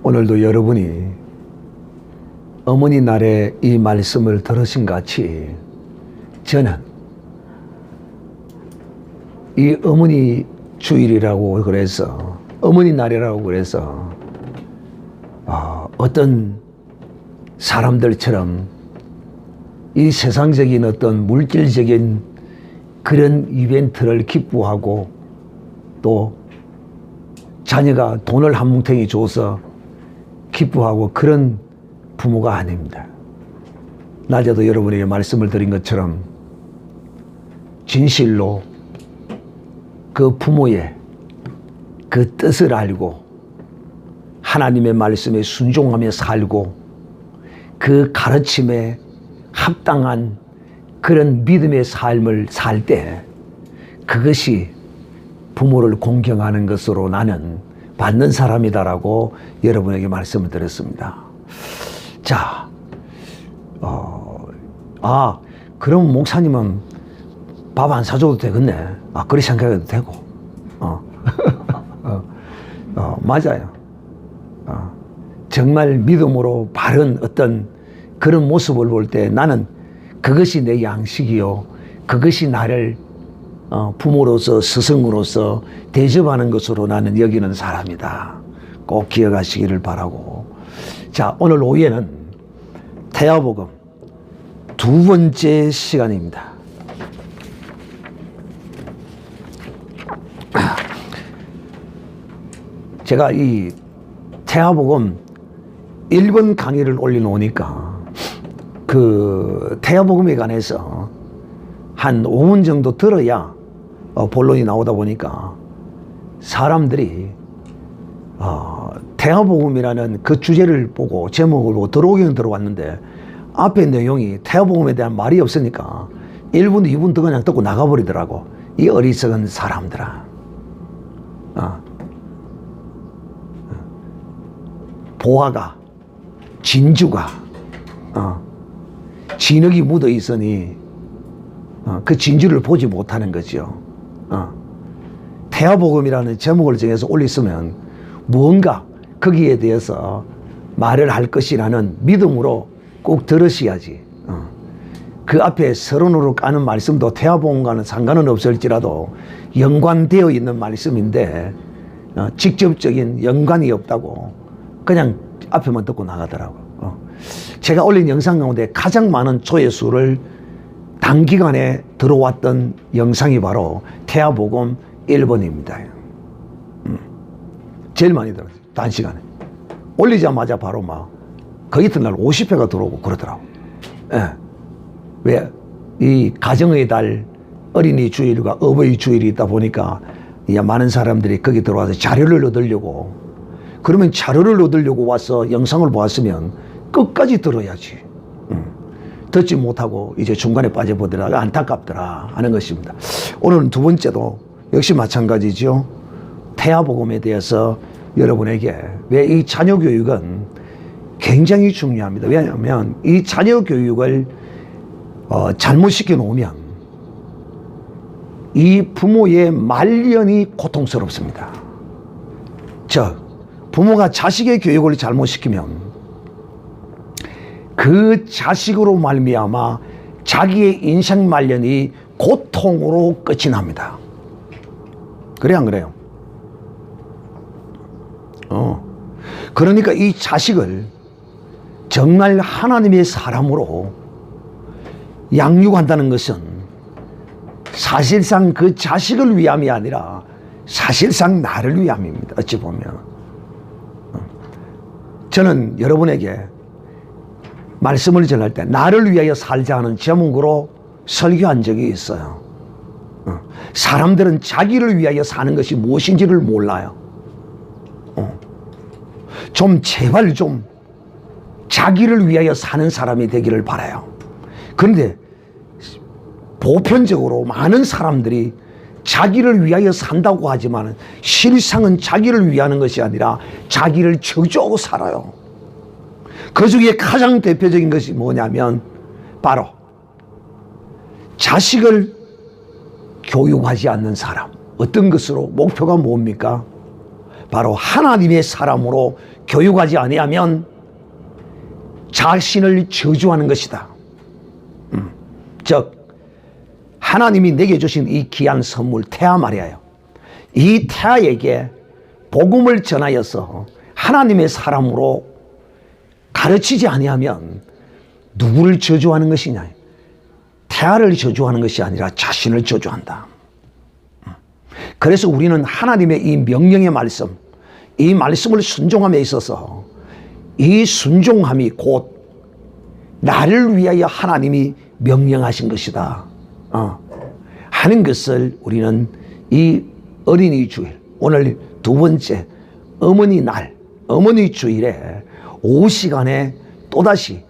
오늘도 여러분이 어머니 날에 이 말씀을 들으신 같이 저는 이 어머니 주일이라고 그래서 어머니 날이라고 그래서 어떤 사람들처럼 이 세상적인 어떤 물질적인 그런 이벤트를 기뻐하고 또 자녀가 돈을 한 뭉탱이 줘서 기뻐하고 그런 부모가 아닙니다. 낮에도 여러분에게 말씀을 드린 것처럼 진실로 그 부모의 그 뜻을 알고 하나님의 말씀에 순종하며 살고 그 가르침에 합당한 그런 믿음의 삶을 살 때 그것이 부모를 공경하는 것으로 나는 받는 사람이다라고 여러분에게 말씀을 드렸습니다. 자, 그럼 목사님은 밥 안 사줘도 되겠네. 그렇게 생각해도 되고. 맞아요. 정말 믿음으로 바른 어떤 그런 모습을 볼 때 나는 그것이 내 양식이요. 그것이 나를 부모로서 스승으로서 대접하는 것으로 나는 여기는 사람이다. 꼭 기억하시기를 바라고. 자, 오늘 오후에는 태아복음 두 번째 시간입니다. 제가 이 태아복음 1번 강의를 올려놓으니까 그 태아복음에 관해서 한 5분 정도 들어야 본론이 나오다 보니까 사람들이 태아복음이라는 그 주제를 보고 제목을 보고 들어오기는 들어왔는데 앞에 내용이 태아복음에 대한 말이 없으니까 1분, 2분 더 그냥 듣고 나가버리더라고. 이 어리석은 사람들아. 보화가, 진주가, 진흙이 묻어 있으니 그 진주를 보지 못하는 거죠. 태아복음이라는 제목을 정해서 올렸으면 무언가 거기에 대해서 말을 할 것이라는 믿음으로 꼭 들으셔야지. 그 앞에 서론으로 까는 말씀도 태아복음과는 상관은 없을지라도 연관되어 있는 말씀인데 직접적인 연관이 없다고 그냥 앞에만 듣고 나가더라고요. 제가 올린 영상 가운데 가장 많은 조회수를 단기간에 들어왔던 영상이 바로 태아복음 1번입니다. 제일 많이 들었어요. 단시간에. 올리자마자 바로 막 그 이튿날 50회가 들어오고 그러더라고. 예. 왜? 이 가정의 달 어린이 주일과 어버이 주일이 있다 보니까 많은 사람들이 거기 들어와서 자료를 얻으려고, 그러면 자료를 얻으려고 와서 영상을 보았으면 끝까지 들어야지. 듣지 못하고 이제 중간에 빠져보더라가 안타깝더라 하는 것입니다. 오늘은 두 번째도 역시 마찬가지죠. 태아복음에 대해서 여러분에게, 왜 이 자녀 교육은 굉장히 중요합니다. 왜냐하면 이 자녀 교육을 잘못 시켜 놓으면 이 부모의 말년이 고통스럽습니다. 즉 부모가 자식의 교육을 잘못 시키면 그 자식으로 말미암아 자기의 인생 말년이 고통으로 끝이 납니다. 그래 안 그래요? 그러니까 이 자식을 정말 하나님의 사람으로 양육한다는 것은 사실상 그 자식을 위함이 아니라 사실상 나를 위함입니다. 어찌 보면. 저는 여러분에게 말씀을 전할 때 나를 위하여 살자 하는 제목으로 설교한 적이 있어요. 사람들은 자기를 위하여 사는 것이 무엇인지를 몰라요. 좀 제발 좀 자기를 위하여 사는 사람이 되기를 바라요. 그런데 보편적으로 많은 사람들이 자기를 위하여 산다고 하지만 실상은 자기를 위하는 것이 아니라 자기를 저주하고 살아요. 그 중에 가장 대표적인 것이 뭐냐면 바로 자식을 교육하지 않는 사람. 어떤 것으로? 목표가 뭡니까? 바로 하나님의 사람으로 교육하지 아니하면 자신을 저주하는 것이다. 즉 하나님이 내게 주신 이 귀한 선물 태아 말이에요. 이 태아에게 복음을 전하여서 하나님의 사람으로 가르치지 아니하면 누구를 저주하는 것이냐? 태아를 저주하는 것이 아니라 자신을 저주한다. 그래서 우리는 하나님의 이 명령의 말씀, 이 말씀을 순종함에 있어서 이 순종함이 곧 나를 위하여 하나님이 명령하신 것이다 하는 것을 우리는 이 어린이 주일, 오늘 두 번째 어머니 날, 어머니 주일에 오후 시간에 또다시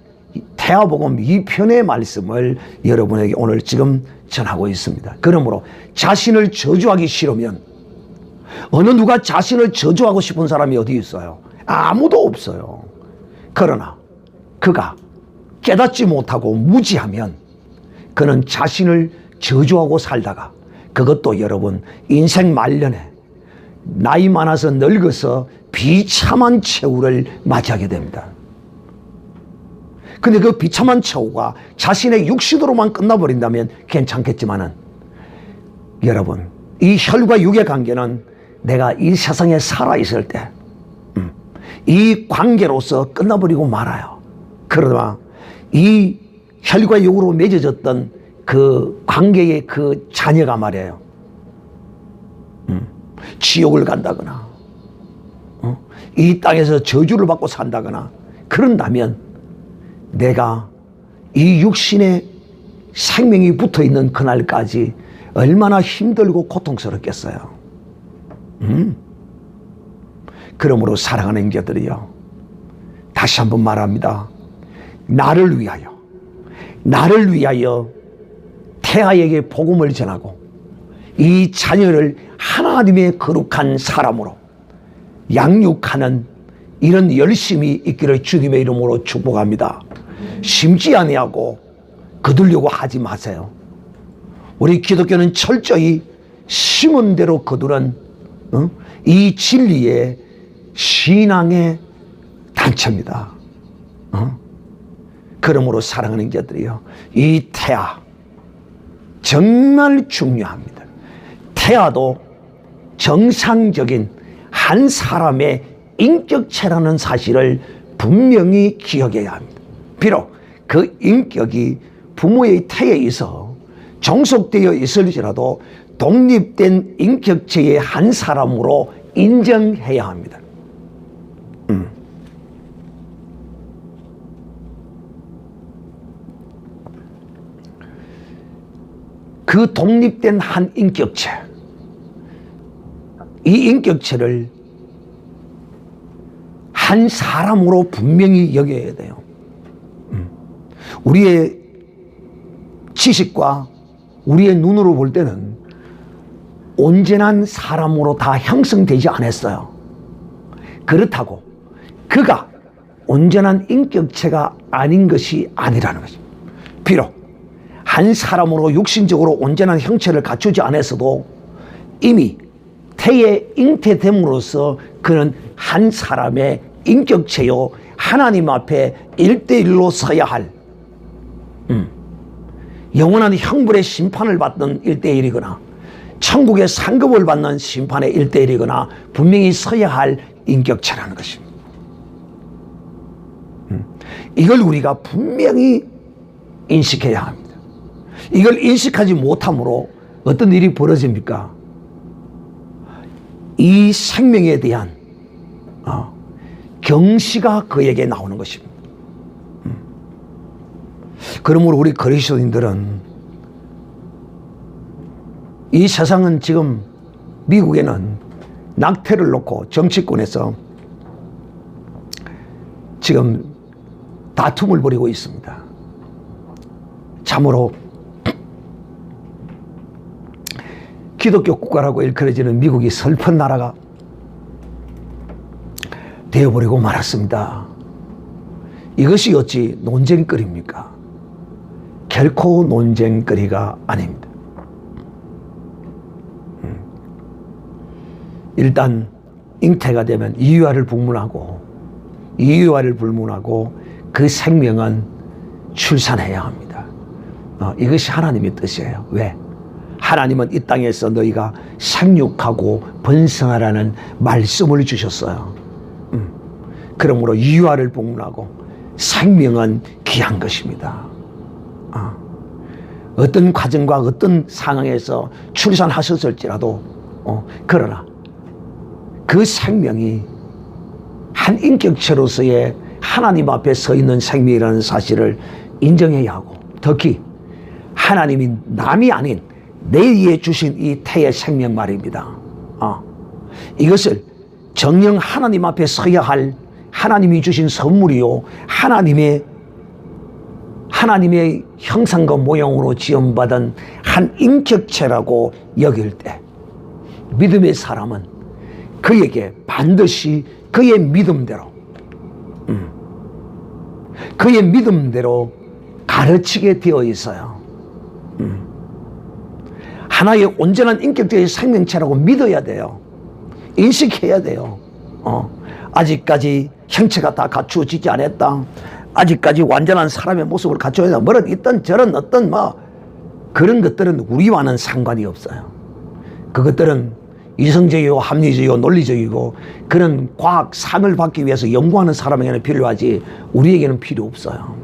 태아복음 2편의 말씀을 여러분에게 오늘 지금 전하고 있습니다. 그러므로 자신을 저주하기 싫으면, 어느 누가 자신을 저주하고 싶은 사람이 어디 있어요? 아무도 없어요. 그러나 그가 깨닫지 못하고 무지하면 그는 자신을 저주하고 살다가 그것도 여러분 인생 말년에 나이 많아서 늙어서 비참한 최후를 맞이하게 됩니다. 근데 그 비참한 최후가 자신의 육신으로만 끝나버린다면 괜찮겠지만은 여러분, 이 혈과 육의 관계는 내가 이 세상에 살아있을 때 이 관계로서 끝나버리고 말아요. 그러나 이 혈과 육으로 맺어졌던 그 관계의 그 자녀가 말이에요, 지옥을 간다거나 이 땅에서 저주를 받고 산다거나 그런다면 내가 이 육신에 생명이 붙어있는 그날까지 얼마나 힘들고 고통스럽겠어요. 그러므로 사랑하는 형제들이요, 다시 한번 말합니다. 나를 위하여 태아에게 복음을 전하고 이 자녀를 하나님의 거룩한 사람으로 양육하는 이런 열심이 있기를 주님의 이름으로 축복합니다. 심지 아니하고 거두려고 하지 마세요. 우리 기독교는 철저히 심은 대로 거두는 이 진리의 신앙의 단체입니다. 그러므로 사랑하는 자들이요, 이 태아 정말 중요합니다. 태아도 정상적인 한 사람의 인격체라는 사실을 분명히 기억해야 합니다. 비록 그 인격이 부모의 태에 있어 종속되어 있을지라도 독립된 인격체의 한 사람으로 인정해야 합니다. 그 독립된 한 인격체, 이 인격체를 한 사람으로 분명히 여겨야 돼요. 우리의 지식과 우리의 눈으로 볼 때는 온전한 사람으로 다 형성되지 않았어요. 그렇다고 그가 온전한 인격체가 아닌 것이 아니라는 것입니다. 비록 한 사람으로 육신적으로 온전한 형체를 갖추지 않았어도 이미 태에 잉태됨으로써 그는 한 사람의 인격체요, 하나님 앞에 1대1로 서야 할 영원한 형벌의 심판을 받는 1대1이거나 천국의 상급을 받는 심판의 1대1이거나 분명히 서야 할 인격체라는 것입니다. 이걸 우리가 분명히 인식해야 합니다. 이걸 인식하지 못함으로 어떤 일이 벌어집니까? 이 생명에 대한 경시가 그에게 나오는 것입니다. 그러므로 우리 그리스도인들은, 이 세상은 지금 미국에는 낙태를 놓고 정치권에서 지금 다툼을 벌이고 있습니다. 참으로 기독교 국가라고 일컬어지는 미국이 슬픈 나라가 되어버리고 말았습니다. 이것이 어찌 논쟁거리입니까? 결코 논쟁거리가 아닙니다. 일단 잉태가 되면 이유아를 불문하고 그 생명은 출산해야 합니다. 이것이 하나님의 뜻이에요. 왜? 하나님은 이 땅에서 너희가 생육하고 번성하라는 말씀을 주셨어요. 그러므로 이유아를 복문하고 생명은 귀한 것입니다. 어떤 과정과 어떤 상황에서 출산하셨을지라도 그러나 그 생명이 한 인격체로서의 하나님 앞에 서 있는 생명이라는 사실을 인정해야 하고, 특히 하나님이 남이 아닌 내 위에 주신 이 태의 생명 말입니다. 이것을 정녕 하나님 앞에 서야 할 하나님이 주신 선물이요, 하나님의 형상과 모형으로 지음받은 한 인격체라고 여길 때 믿음의 사람은 그에게 반드시 그의 믿음대로 가르치게 되어 있어요. 하나의 온전한 인격체의 생명체라고 믿어야 돼요. 인식해야 돼요. 아직까지 형체가 다 갖추어지지 않았다. 아직까지 완전한 사람의 모습을 갖춰야 된다. 뭐든 있던 저런 어떤 그런 것들은 우리와는 상관이 없어요. 그것들은 이성적이고 합리적이고 논리적이고 그런 과학상을 받기 위해서 연구하는 사람에게는 필요하지 우리에게는 필요 없어요.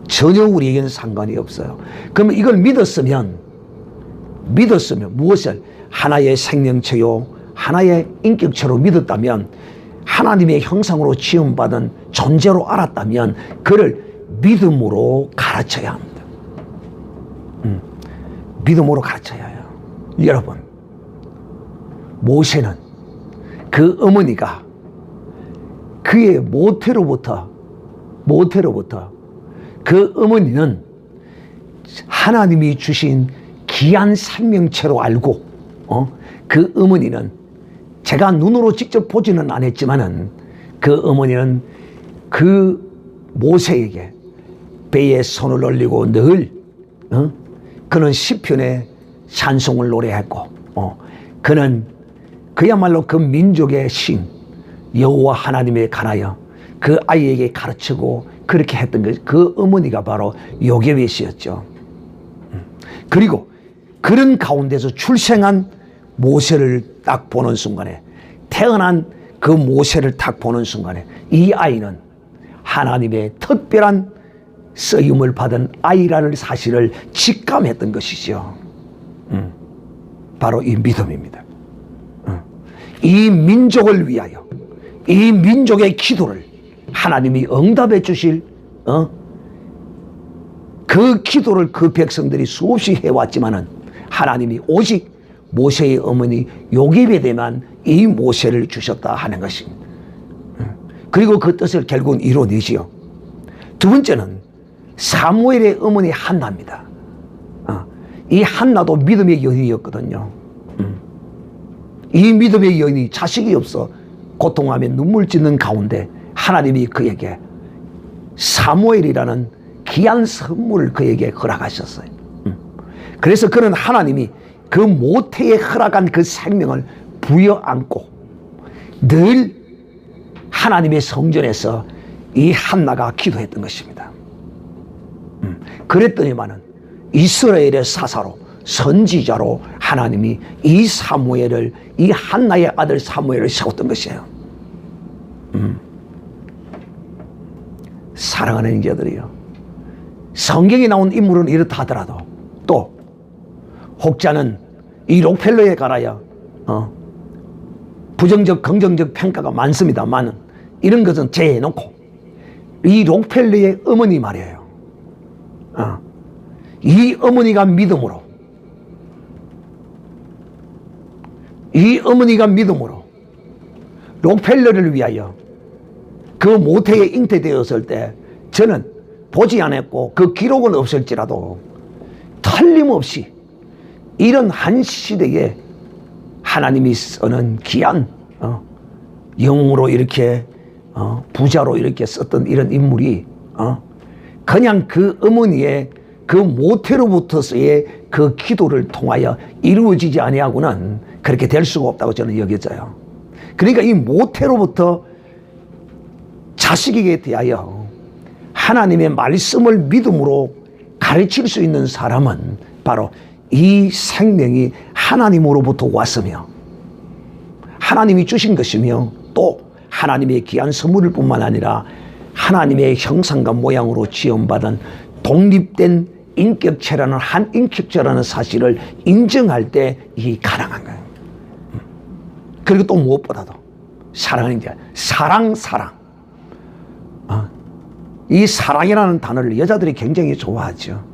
전혀 우리에게는 상관이 없어요. 그러면 이걸 믿었으면 무엇을? 하나의 생명체요, 하나의 인격체로 믿었다면, 하나님의 형상으로 지음받은 존재로 알았다면 그를 믿음으로 가르쳐야 합니다. 믿음으로 가르쳐야 해요. 여러분, 모세는 그 어머니가 그의 모태로부터 그 어머니는 하나님이 주신 귀한 생명체로 알고, 그 어머니는 제가 눈으로 직접 보지는 않았지만은 그 어머니는 그 모세에게 배에 손을 올리고 늘 그는 시편의 찬송을 노래했고, 그는 그야말로 그 민족의 신 여호와 하나님에 관하여 그 아이에게 가르치고 그렇게 했던 것, 그 어머니가 바로 요게벳이었죠. 그리고 그런 가운데서 출생한 모세를 딱 보는 순간에, 태어난 그 모세를 딱 보는 순간에 이 아이는 하나님의 특별한 쓰임을 받은 아이라는 사실을 직감했던 것이죠. 바로 이 믿음입니다. 이 민족을 위하여, 이 민족의 기도를 하나님이 응답해 주실 그 기도를 그 백성들이 수없이 해왔지만은 하나님이 오직 모세의 어머니 요게벳에만 이 모세를 주셨다 하는 것입니다. 그리고 그 뜻을 결국은 이뤄내지요. 두 번째는 사무엘의 어머니 한나입니다. 이 한나도 믿음의 여인이었거든요. 이 믿음의 여인이 자식이 없어 고통하며 눈물 짓는 가운데 하나님이 그에게 사무엘이라는 귀한 선물을 그에게 허락하셨어요. 그래서 그는 하나님이 그 모태에 허락한 그 생명을 부여안고 늘 하나님의 성전에서 이 한나가 기도했던 것입니다. 그랬더니만은 이스라엘의 사사로, 선지자로 하나님이 이 사무엘을, 이 한나의 아들 사무엘을 세웠던 것이에요. 사랑하는 형제들이요, 성경에 나온 인물은 이렇다 하더라도 또 혹자는 이 록펠러에 관하여 부정적 긍정적 평가가 많습니다만은 이런 것은 제해놓고 이 록펠러의 어머니 말이에요. 이 어머니가 믿음으로, 록펠러를 위하여 그 모태에 잉태되었을 때 저는 보지 않았고 그 기록은 없을지라도 틀림없이 이런 한 시대에 하나님이 쓰는 귀한 영웅으로 이렇게 부자로 이렇게 썼던 이런 인물이 그냥 그 어머니의 그 모태로부터서의 그 기도를 통하여 이루어지지 아니하고는 그렇게 될 수가 없다고 저는 여겨져요. 그러니까 이 모태로부터 자식에게 대하여 하나님의 말씀을 믿음으로 가르칠 수 있는 사람은 바로 이 생명이 하나님으로부터 왔으며 하나님이 주신 것이며 또 하나님의 귀한 선물일 뿐만 아니라 하나님의 형상과 모양으로 지음받은 독립된 인격체라는 한 인격체라는 사실을 인정할 때 이게 가능한 거예요. 그리고 또 무엇보다도 사랑은 이제 사랑. 이 사랑이라는 단어를 여자들이 굉장히 좋아하죠.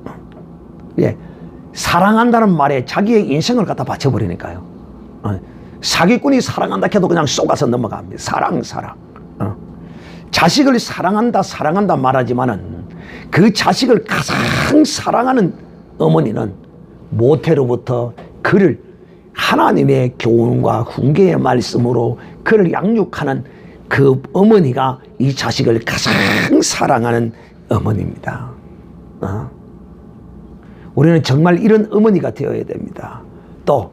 예, 사랑한다는 말에 자기의 인생을 갖다 바쳐버리니까요. 사기꾼이 사랑한다 해도 그냥 쏘가서 넘어갑니다. 사랑. 자식을 사랑한다 말하지만은 그 자식을 가장 사랑하는 어머니는 모태로부터 그를 하나님의 교훈과 훈계의 말씀으로 그를 양육하는 그 어머니가 이 자식을 가장 사랑하는 어머니입니다. 우리는 정말 이런 어머니가 되어야 됩니다. 또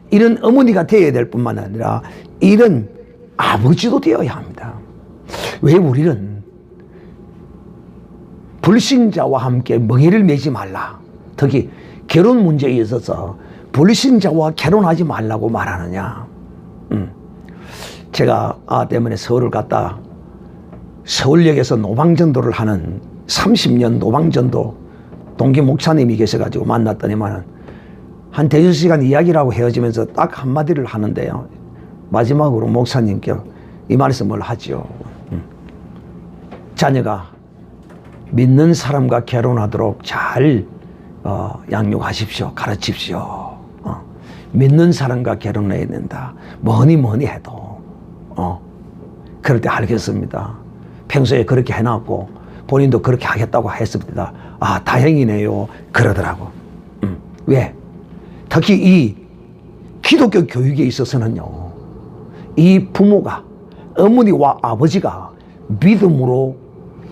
이런 어머니가 되어야 될 뿐만 아니라 이런 아버지도 되어야 합니다. 왜 우리는 불신자와 함께 멍에를 매지 말라, 특히 결혼 문제에 있어서 불신자와 결혼하지 말라고 말하느냐. 제가 때문에 서울을 갔다 서울역에서 노방전도를 하는 30년 노방전도 동기 목사님이 계셔가지고 만났더니만 한 대여섯 시간 이야기를 하고 헤어지면서 딱 한마디를 하는데요. 마지막으로 목사님께 이 말씀을 하죠. 자녀가 믿는 사람과 결혼하도록 잘 양육하십시오. 가르칩시오. 믿는 사람과 결혼해야 된다. 뭐니 해도 그럴 때 알겠습니다. 평소에 그렇게 해놨고 본인도 그렇게 하겠다고 했습니다. 아, 다행이네요. 그러더라고. 왜? 특히 이 기독교 교육에 있어서는요, 이 부모가, 어머니와 아버지가 믿음으로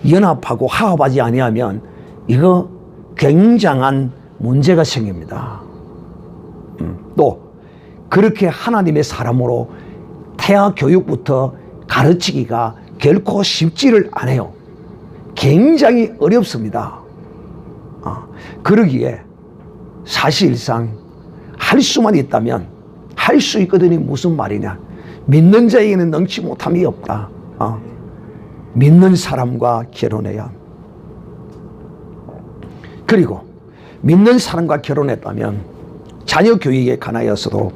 연합하고 화합하지 아니하면 이거 굉장한 문제가 생깁니다. 또 그렇게 하나님의 사람으로 태아 교육부터 가르치기가 결코 쉽지를 않아요. 굉장히 어렵습니다. 그러기에 사실상 할 수만 있다면 할 수 있거든요. 무슨 말이냐? 믿는 자에게는 능치 못함이 없다. 믿는 사람과 결혼해야. 그리고 믿는 사람과 결혼했다면 자녀 교육에 관하여서도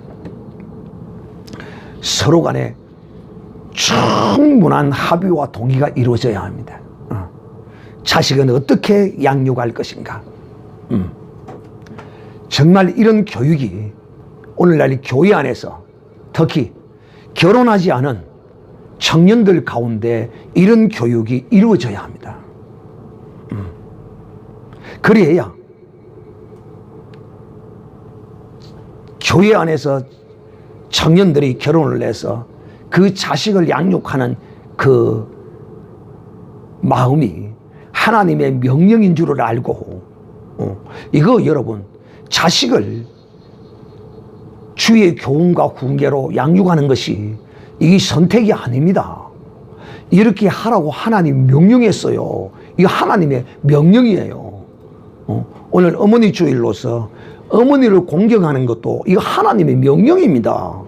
서로 간에 충분한 합의와 동의가 이루어져야 합니다. 자식은 어떻게 양육할 것인가. 정말 이런 교육이 오늘날 교회 안에서 특히 결혼하지 않은 청년들 가운데 이런 교육이 이루어져야 합니다. 그래야 교회 안에서 청년들이 결혼을 해서 그 자식을 양육하는 그 마음이 하나님의 명령인 줄을 알고, 이거 여러분, 자식을 주의 교훈과 훈계로 양육하는 것이 이게 선택이 아닙니다. 이렇게 하라고 하나님 명령했어요. 이거 하나님의 명령이에요. 오늘 어머니 주일로서 어머니를 공경하는 것도 이거 하나님의 명령입니다.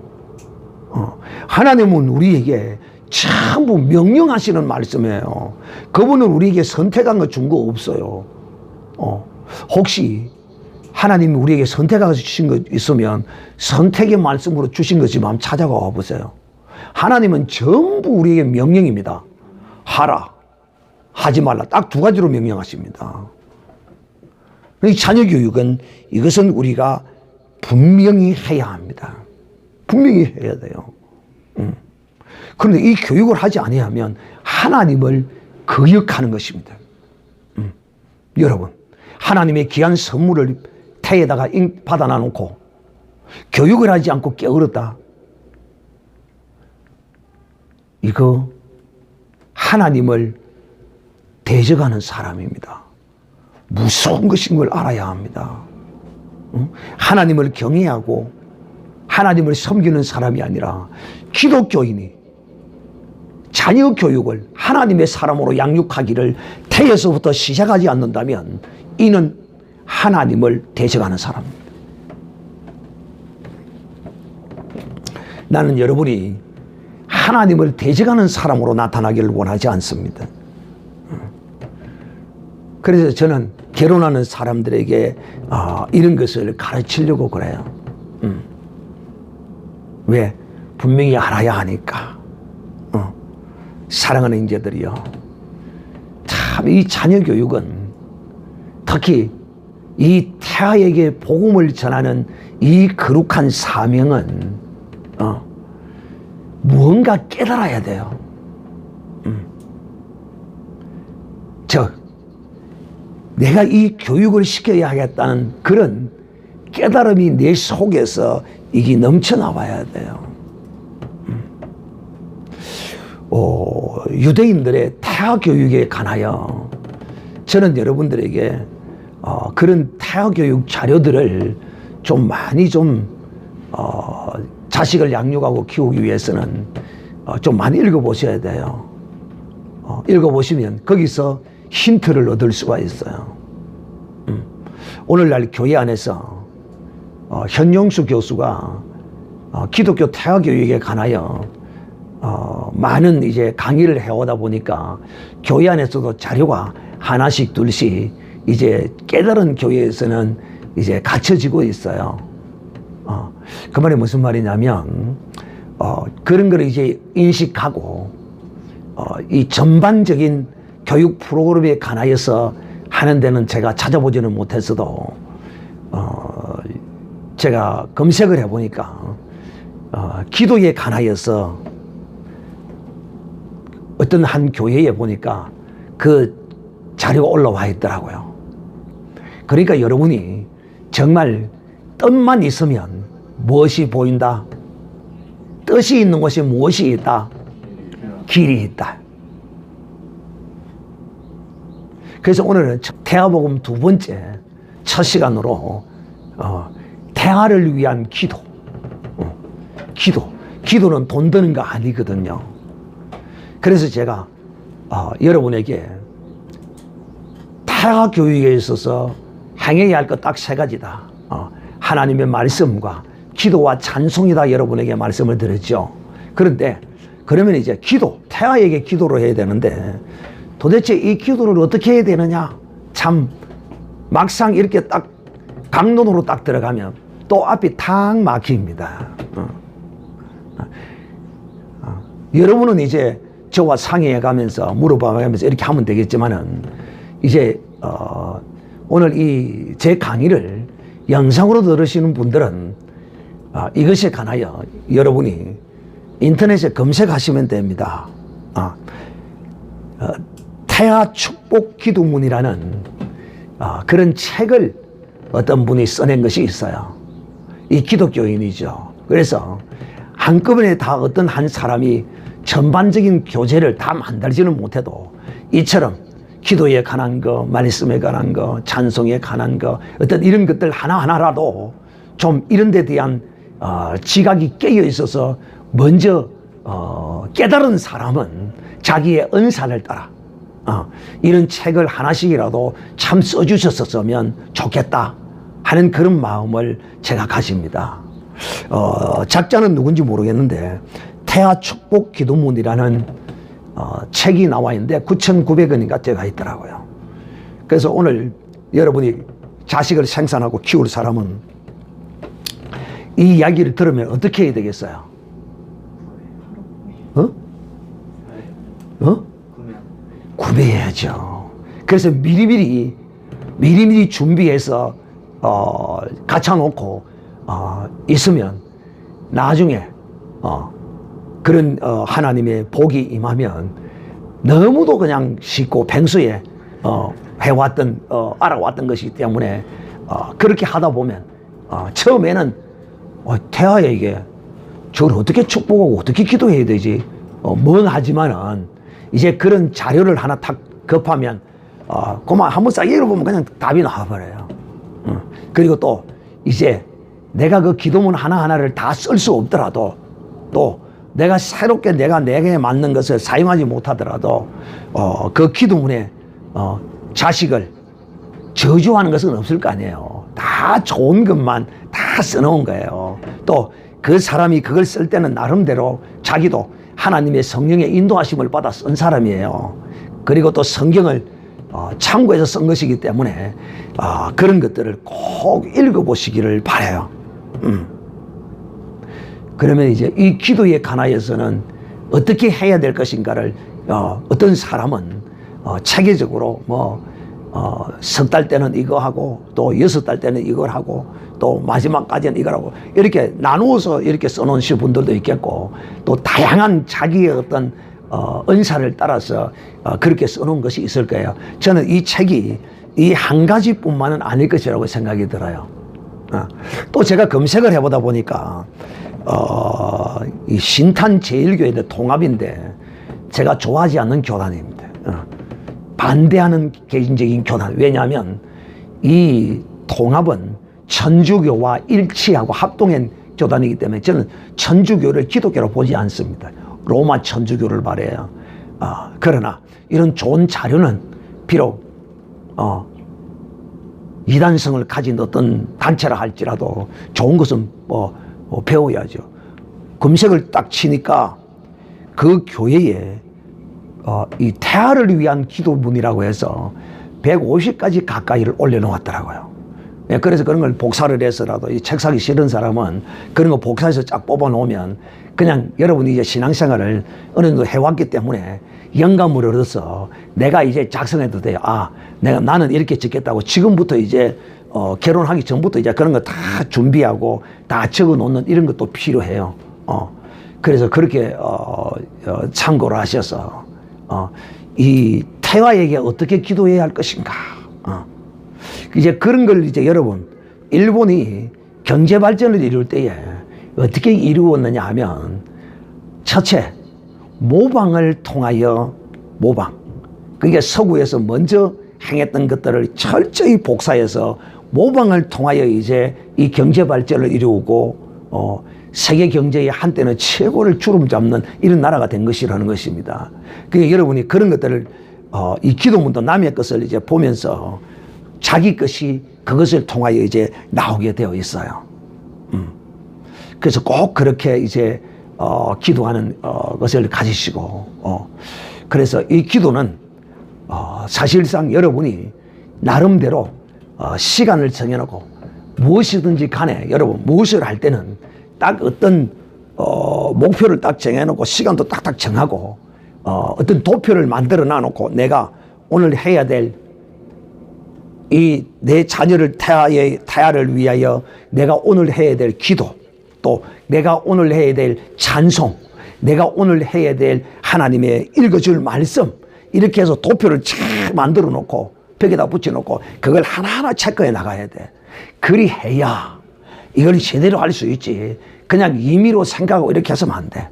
하나님은 우리에게 전부 명령하시는 말씀이에요. 그분은 우리에게 선택한 거 준 거 없어요. 혹시 하나님이 우리에게 선택하셔 주신 거 있으면 선택의 말씀으로 주신 거지만 한번 찾아가 보세요. 하나님은 전부 우리에게 명령입니다. 하라, 하지 말라, 딱 두 가지로 명령하십니다. 이 자녀 교육은 이것은 우리가 분명히 해야 합니다. 분명히 해야 돼요. 그런데 이 교육을 하지 아니하면 하나님을 거역하는 것입니다. 여러분, 하나님의 귀한 선물을 태에다가 받아놔 놓고 교육을 하지 않고 게으르다. 이거 하나님을 대적하는 사람입니다. 무서운 것인 걸 알아야 합니다. 하나님을 경외하고 하나님을 섬기는 사람이 아니라 기독교인이 자녀 교육을 하나님의 사람으로 양육하기를 태에서부터 시작하지 않는다면 이는 하나님을 대적하는 사람입니다. 나는 여러분이 하나님을 대적하는 사람으로 나타나기를 원하지 않습니다. 그래서 저는 결혼하는 사람들에게 이런 것을 가르치려고 그래요. 왜? 분명히 알아야 하니까. 사랑하는 형제들이요, 참 이 자녀 교육은 특히 이 태아에게 복음을 전하는 이 거룩한 사명은 무언가 깨달아야 돼요. 내가 이 교육을 시켜야 하겠다는 그런 깨달음이 내 속에서 이게 넘쳐나와야 돼요. 유대인들의 태아 교육에 관하여 저는 여러분들에게 그런 태아 교육 자료들을 좀 많이 자식을 양육하고 키우기 위해서는 좀 많이 읽어보셔야 돼요. 읽어보시면 거기서 힌트를 얻을 수가 있어요. 오늘날 교회 안에서 현용수 교수가 기독교 태아 교육에 관하여 많은 이제 강의를 해오다 보니까 교회 안에서도 자료가 하나씩 둘씩 이제 깨달은 교회에서는 이제 갖춰지고 있어요. 그 말이 무슨 말이냐면 그런 걸 이제 인식하고 이 전반적인 교육 프로그램에 관하여서 하는 데는 제가 찾아보지는 못했어도 제가 검색을 해보니까 기도에 관하여서 어떤 한 교회에 보니까 그 자료가 올라와 있더라고요. 그러니까 여러분이 정말 뜻만 있으면 무엇이 보인다? 뜻이 있는 곳에 무엇이 있다? 길이 있다. 그래서 오늘은 태아복음 두 번째 첫 시간으로 태아를 위한 기도. 기도는 돈 드는 거 아니거든요. 그래서 제가 여러분에게 태아 교육에 있어서 행해야 할 것 딱 세 가지다. 하나님의 말씀과 기도와 찬송이다 여러분에게 말씀을 드렸죠. 그런데 그러면 이제 태아에게 기도를 해야 되는데 도대체 이 기도를 어떻게 해야 되느냐? 참 막상 이렇게 딱 강론으로 딱 들어가면 또 앞이 탁 막힙니다. 여러분은 이제 저와 상의해 가면서 물어봐 가면서 이렇게 하면 되겠지만은 이제 오늘 이 제 강의를 영상으로 들으시는 분들은 이것에 관하여 여러분이 인터넷에 검색하시면 됩니다. 태아 축복 기도문이라는 그런 책을 어떤 분이 써낸 것이 있어요. 이 기독교인이죠. 그래서 한꺼번에 다 어떤 한 사람이 전반적인 교재를 다 만들지는 못해도 이처럼 기도에 관한 거, 말씀에 관한 거, 찬송에 관한 거, 어떤 이런 것들 하나하나라도 좀 이런 데 대한 지각이 깨어 있어서 먼저 깨달은 사람은 자기의 은사를 따라 이런 책을 하나씩이라도 참 써주셨었으면 좋겠다 하는 그런 마음을 제가 가집니다. 작자는 누군지 모르겠는데 태아 축복 기도문이라는 책이 나와 있는데 9,900원인가 되어 있더라고요. 그래서 오늘 여러분이 자식을 생산하고 키울 사람은 이 이야기를 들으면 어떻게 해야 되겠어요? 구매해야죠. 그래서 미리미리 준비해서 갖춰놓고 있으면 나중에 그런 하나님의 복이 임하면 너무도 그냥 쉽고 평소에 해왔던 알아왔던 것이기 때문에 그렇게 하다 보면 처음에는 태아에게 저걸 어떻게 축복하고 어떻게 기도해야 되지 멍하지만은 이제 그런 자료를 하나 탁 급하면 그만 한번 싹 읽어보면 그냥 답이 나와버려요. 그리고 또 이제 내가 그 기도문 하나하나를 다 쓸 수 없더라도 또 내가 새롭게 내게 맞는 것을 사용하지 못하더라도 그 기도문에 자식을 저주하는 것은 없을 거 아니에요. 다 좋은 것만 다 써놓은 거예요. 또 그 사람이 그걸 쓸 때는 나름대로 자기도 하나님의 성령의 인도하심을 받아 쓴 사람이에요. 그리고 또 성경을 참고해서 쓴 것이기 때문에 그런 것들을 꼭 읽어보시기를 바라요. 그러면 이제 이 기도에 관하여서는 어떻게 해야 될 것인가를 어떤 사람은 체계적으로 석 달 때는 이거 하고 또 6달 때는 이걸 하고 또 마지막까지는 이걸 하고 이렇게 나누어서 이렇게 써놓으신 분들도 있겠고 또 다양한 자기의 어떤 은사를 따라서 그렇게 써놓은 것이 있을 거예요. 저는 이 책이 이 한 가지뿐만은 아닐 것이라고 생각이 들어요. 또 제가 검색을 해보다 보니까 이 신탄 제일교회의 통합인데 제가 좋아하지 않는 교단입니다. 반대하는 개인적인 교단. 왜냐하면 이 통합은 천주교와 일치하고 합동한 교단이기 때문에 저는 천주교를 기독교로 보지 않습니다. 로마 천주교를 말해요. 그러나 이런 좋은 자료는 비록 이단성을 가진 어떤 단체라 할지라도 좋은 것은 배워야죠. 검색을 딱 치니까 그 교회에 이 태아를 위한 기도문이라고 해서 150가지 가까이를 올려놓았더라고요. 그래서 그런 걸 복사를 해서라도 이 책 사기 싫은 사람은 그런 거 복사해서 쫙 뽑아놓으면 그냥 여러분이 이제 신앙생활을 어느 정도 해왔기 때문에 영감을 얻어서 내가 이제 작성해도 돼요. 나는 이렇게 짓겠다고 지금부터 이제 결혼하기 전부터 이제 그런 거 다 준비하고 다 적어 놓는 이런 것도 필요해요. 그래서 그렇게 참고를 하셔서 이 태화에게 어떻게 기도해야 할 것인가. 이제 그런 걸 이제 여러분 일본이 경제 발전을 이룰 때에 어떻게 이루었느냐 하면 첫째 모방을 통하여 그게 서구에서 먼저 행했던 것들을 철저히 복사해서 모방을 통하여 이제 이 경제 발전을 이루고 세계 경제의 한때는 최고를 주름 잡는 이런 나라가 된 것이라는 것입니다. 그러니까 여러분이 그런 것들을 이 기도문도 남의 것을 이제 보면서 자기 것이 그것을 통하여 이제 나오게 되어 있어요. 그래서 꼭 그렇게 이제 기도하는 것을 가지시고 그래서 이 기도는 사실상 여러분이 나름대로 시간을 정해놓고 무엇이든지 간에 여러분 무엇을 할 때는 딱 어떤 목표를 딱 정해놓고 시간도 딱딱 정하고 어떤 도표를 만들어 놔놓고 내가 오늘 해야 될 이 내 자녀를 태아를 위하여 내가 오늘 해야 될 기도 또 내가 오늘 해야 될 찬송 내가 오늘 해야 될 하나님의 읽어줄 말씀 이렇게 해서 도표를 쫙 만들어 놓고 벽에다 붙여놓고 그걸 하나하나 체크해 나가야 돼. 그리 해야 이걸 제대로 할 수 있지. 그냥 임의로 생각하고 이렇게 해서는 안 돼.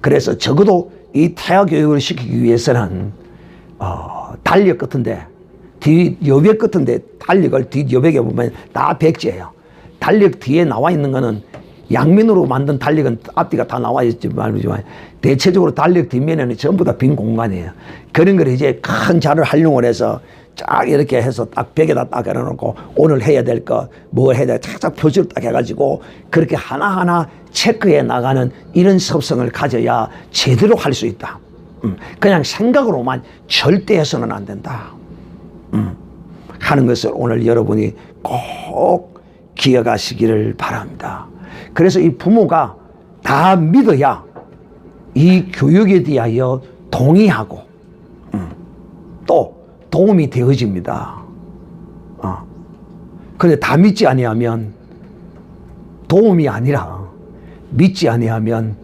그래서 적어도 이 태아 교육을 시키기 위해서는 달력 같은데 뒤 여백 같은데 달력을 뒤 여백에 보면 다 백지예요. 달력 뒤에 나와 있는 거는 양면으로 만든 달력은 앞뒤가 다 나와 있지 말지만 대체적으로 달력 뒷면에는 전부 다 빈 공간이에요. 그런 걸 이제 큰 자를 활용을 해서 쫙 이렇게 해서 딱 벽에다 딱 해놓고 오늘 해야 될 거 뭐 해야 돼 착착 표시를 딱 해가지고 그렇게 하나하나 체크해 나가는 이런 습성을 가져야 제대로 할 수 있다. 그냥 생각으로만 절대 해서는 안 된다. 하는 것을 오늘 여러분이 꼭 기억하시기를 바랍니다. 그래서 이 부모가 다 믿어야 이 교육에 대하여 동의하고 또 도움이 되어집니다. 그런데 다 믿지 아니하면 도움이 아니라 믿지 아니하면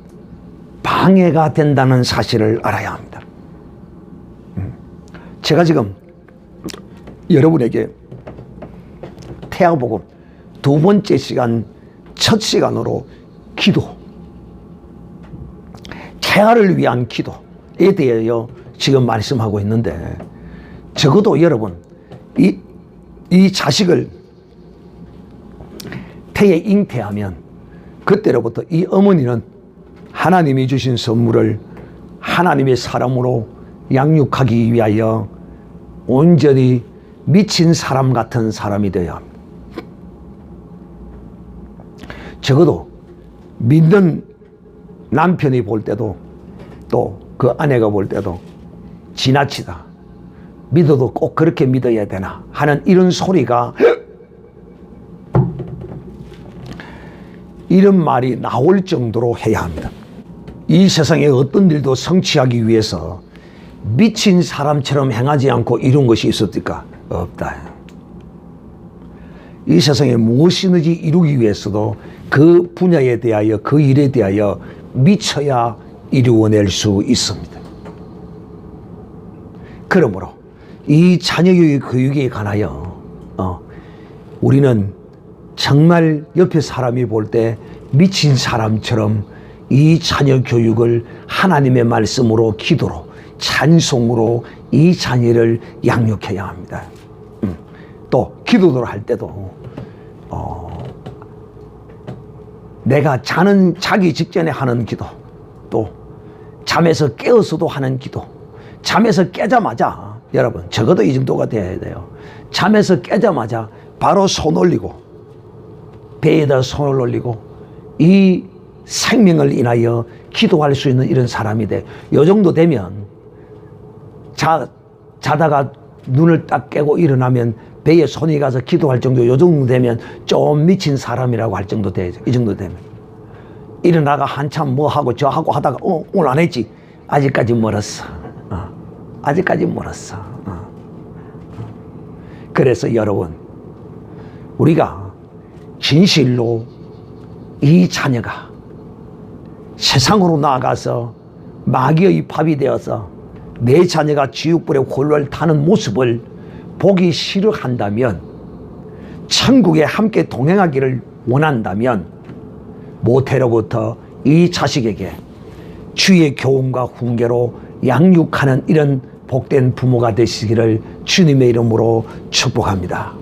방해가 된다는 사실을 알아야 합니다. 제가 지금 여러분에게 태아복음 두 번째 시간 첫 시간으로 기도 태아를 위한 기도에 대하여 지금 말씀하고 있는데 적어도 여러분 이 자식을 태에 잉태하면 그때로부터 이 어머니는 하나님이 주신 선물을 하나님의 사람으로 양육하기 위하여 온전히 미친 사람 같은 사람이 되어야 합니다. 적어도 믿는 남편이 볼 때도 또 그 아내가 볼 때도 지나치다, 믿어도 꼭 그렇게 믿어야 되나 하는 이런 소리가, 이런 말이 나올 정도로 해야 합니다. 이 세상에 어떤 일도 성취하기 위해서 미친 사람처럼 행하지 않고 이룬 것이 있었을까? 없다. 이 세상에 무엇이든지 이루기 위해서도 그 분야에 대하여, 그 일에 대하여 미쳐야 이루어낼 수 있습니다. 그러므로 이 자녀교육 교육에 관하여 우리는 정말 옆에 사람이 볼 때 미친 사람처럼 이 자녀 교육을 하나님의 말씀으로, 기도로, 찬송으로 이 자녀를 양육해야 합니다. 또 기도를 할 때도 내가 자기 직전에 하는 기도, 또 잠에서 깨어서도 하는 기도, 잠에서 깨자마자, 여러분 적어도 이 정도가 돼야 돼요. 잠에서 깨자마자 바로 손 올리고, 배에다 손을 올리고 이 생명을 인하여 기도할 수 있는 이런 사람이 돼. 요 정도 되면 자다가 눈을 딱 깨고 일어나면 배에 손이 가서 기도할 정도, 요 정도 되면 좀 미친 사람이라고 할 정도 되죠. 이 정도 되면 일어나가 한참 뭐 하고 저 하고 하다가 오늘 안 했지. 아직까지 멀었어. 아직까지 멀었어. 그래서 여러분, 우리가 진실로 이 자녀가 세상으로 나아가서 마귀의 밥이 되어서 내 자녀가 지옥불에 홀로 타는 모습을 보기 싫어한다면, 천국에 함께 동행하기를 원한다면 모태로부터 이 자식에게 주의 교훈과 훈계로 양육하는 이런 복된 부모가 되시기를 주님의 이름으로 축복합니다.